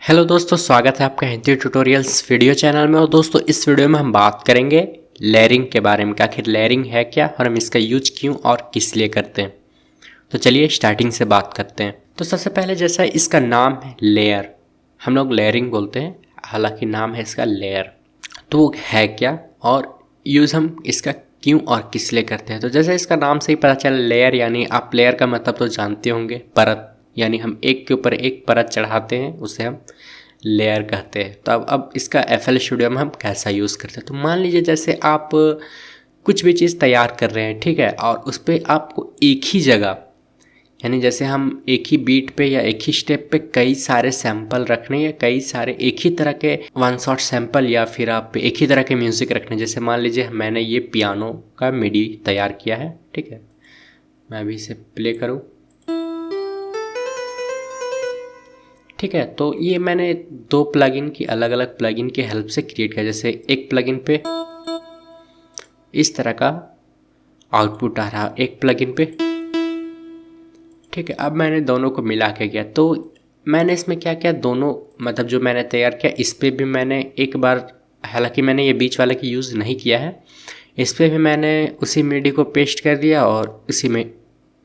Hello दोस्तों, स्वागत है आपका हिंदी ट्यूटोरियल्स वीडियो चैनल में। और दोस्तों, इस वीडियो में हम बात करेंगे लेयरिंग के बारे में कि आखिर लेयरिंग है क्या और हम इसका यूज क्यों और किस लिए करते हैं। तो चलिए स्टार्टिंग से बात करते हैं। तो सबसे पहले जैसा इसका नाम है लेयर, हम लोग लेयरिंग बोलते हैं, हालांकि नाम है इसका लेयर। तो वो है क्या और यूज़ हम इसका क्यों और किस लिए करते हैं। तो जैसे इसका नाम से ही पता चला, लेयर यानी आप लेयर का मतलब तो जानते होंगे, परत, यानी हम एक के ऊपर एक परत चढ़ाते हैं, उसे हम लेयर कहते हैं। तो अब इसका FL स्टूडियो में हम कैसा यूज़ करते हैं। तो मान लीजिए जैसे आप कुछ भी चीज़ तैयार कर रहे हैं, ठीक है, और उस पर आपको एक ही जगह, यानी जैसे हम एक ही बीट पे या एक ही स्टेप पे कई सारे सैंपल रखने या कई सारे एक ही तरह के वन शॉट सैंपल या फिर आप एक ही तरह के म्यूज़िक रखने। जैसे मान लीजिए मैंने ये पियानो का मिडी तैयार किया है, ठीक है, मैं अभी इसे प्ले करूँ, ठीक है। तो ये मैंने दो प्लगइन की अलग अलग प्लगइन की हेल्प से क्रिएट किया। जैसे एक प्लगइन पे इस तरह का आउटपुट आ रहा, एक प्लगइन पे, ठीक है। अब मैंने दोनों को मिला के किया। तो मैंने इसमें क्या किया, दोनों मतलब जो मैंने तैयार किया इस पर भी मैंने एक बार, हालांकि मैंने ये बीच वाले की यूज़ नहीं किया है, इस पर भी मैंने उसी मिडी को पेस्ट कर दिया और उसी में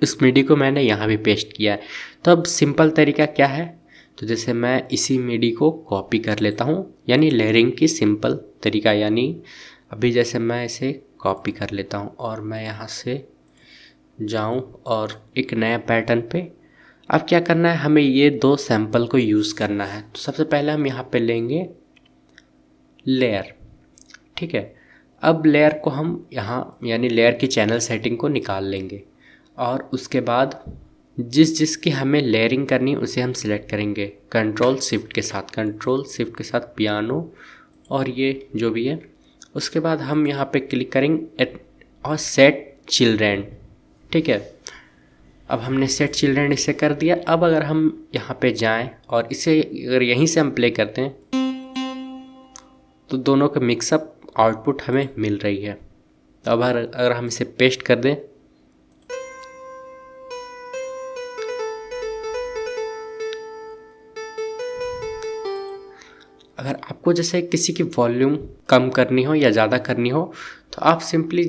उस मिडी को मैंने यहाँ भी पेस्ट किया है। तो अब सिंपल तरीका क्या है, तो जैसे मैं इसी मिडी को कॉपी कर लेता हूँ, यानी लेयरिंग की सिंपल तरीका। यानी अभी जैसे मैं इसे कॉपी कर लेता हूँ और मैं यहाँ से जाऊँ और एक नया पैटर्न पे, अब क्या करना है, हमें ये दो सैंपल को यूज़ करना है। तो सबसे पहले हम यहाँ पे लेंगे लेयर, ठीक है। अब लेयर को हम यहाँ यानी लेयर की चैनल सेटिंग को निकाल लेंगे और उसके बाद जिसकी हमें लेयरिंग करनी उसे हम सिलेक्ट करेंगे कंट्रोल शिफ्ट के साथ पियानो और ये जो भी है। उसके बाद हम यहाँ पे क्लिक करेंगे और सेट चिल्ड्रेन, ठीक है। अब हमने सेट चिल्ड्रेन इसे कर दिया। अब अगर हम यहाँ पे जाएं और इसे अगर यहीं से हम प्ले करते हैं तो दोनों का मिक्सअप आउटपुट हमें मिल रही है। तो अब अगर हम इसे पेस्ट कर दें, अगर आपको जैसे किसी की वॉल्यूम कम करनी हो या ज़्यादा करनी हो तो आप सिंपली,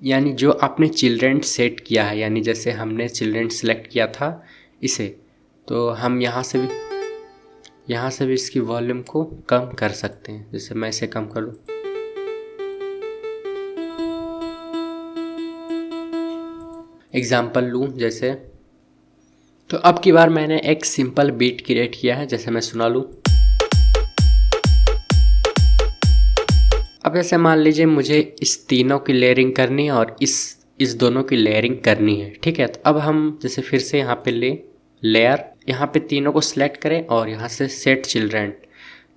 यानी जो आपने चिल्ड्रेन सेट किया है, यानी जैसे हमने चिल्ड्रेन सेलेक्ट किया था इसे, तो हम यहाँ से भी इसकी वॉल्यूम को कम कर सकते हैं। जैसे मैं इसे कम कर दूँ, एग्जाम्पल लूँ जैसे, तो अब की बार मैंने एक सिंपल बीट क्रिएट किया है, जैसे मैं सुना लूँ। अब जैसे मान लीजिए मुझे इस तीनों की लेयरिंग करनी है और इस दोनों की लेयरिंग करनी है, ठीक है। तो अब हम जैसे फिर से यहाँ पे लेयर, यहाँ पे तीनों को सिलेक्ट करें और यहाँ से सेट चिल्ड्रेन,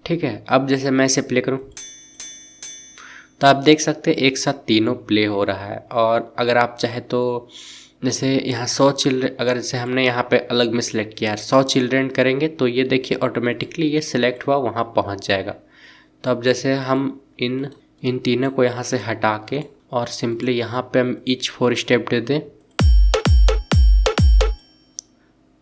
ठीक है। अब जैसे मैं इसे प्ले करूँ तो आप देख सकते हैं एक साथ तीनों प्ले हो रहा है। और अगर आप चाहे तो जैसे यहाँ 100 चिल्ड्रेन, अगर जैसे हमने यहाँ पे अलग में सिलेक्ट किया है 100 चिल्ड्रेन करेंगे तो ये देखिए ऑटोमेटिकली ये सिलेक्ट हुआ, वहाँ पहुँच जाएगा। तो अब जैसे हम इन तीनों को यहाँ से हटा के और सिंपली यहाँ पे हम ईच 4 स्टेप दे दें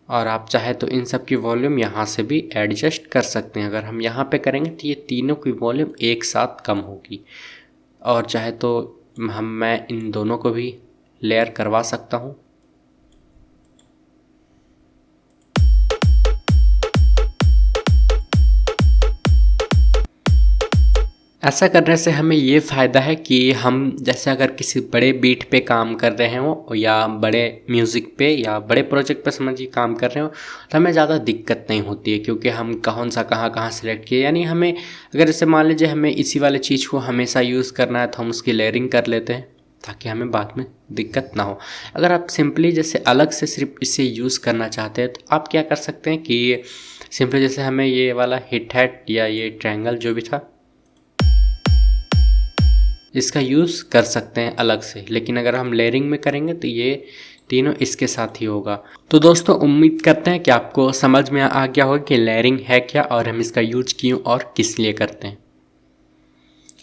और आप चाहे तो इन सब की वॉल्यूम यहाँ से भी एडजस्ट कर सकते हैं। अगर हम यहाँ पे करेंगे तो ये तीनों की वॉल्यूम एक साथ कम होगी और चाहे तो मैं इन दोनों को भी लेयर करवा सकता हूँ। ऐसा करने से हमें ये फ़ायदा है कि हम जैसे अगर किसी बड़े बीट पे काम कर रहे हो या बड़े म्यूज़िक पे या बड़े प्रोजेक्ट पे समझिए काम कर रहे हो तो हमें ज़्यादा दिक्कत नहीं होती है, क्योंकि हम कौन सा कहाँ सेलेक्ट किए। यानी हमें अगर जैसे मान लीजिए हमें इसी वाले चीज़ को हमेशा यूज़ करना है तो हम उसकी लेयरिंग कर लेते हैं ताकि हमें बाद में दिक्कत ना हो। अगर आप सिंपली जैसे अलग से सिर्फ इसे यूज़ करना चाहते हैं तो आप क्या कर सकते हैं कि सिंपली जैसे हमें ये वाला हिट हैट या ये ट्रायंगल जो भी था इसका यूज़ कर सकते हैं अलग से, लेकिन अगर हम लेयरिंग में करेंगे तो ये तीनों इसके साथ ही होगा। तो दोस्तों, उम्मीद करते हैं कि आपको समझ में आ गया होगा कि लेयरिंग है क्या और हम इसका यूज क्यों और किस लिए करते हैं।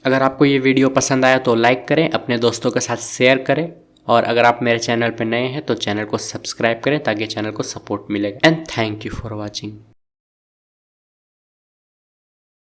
अगर आपको ये वीडियो पसंद आया तो लाइक करें, अपने दोस्तों के साथ शेयर करें और अगर आप मेरे चैनल पर नए हैं तो चैनल को सब्सक्राइब करें ताकि चैनल को सपोर्ट मिलेगा। And thank you for watching.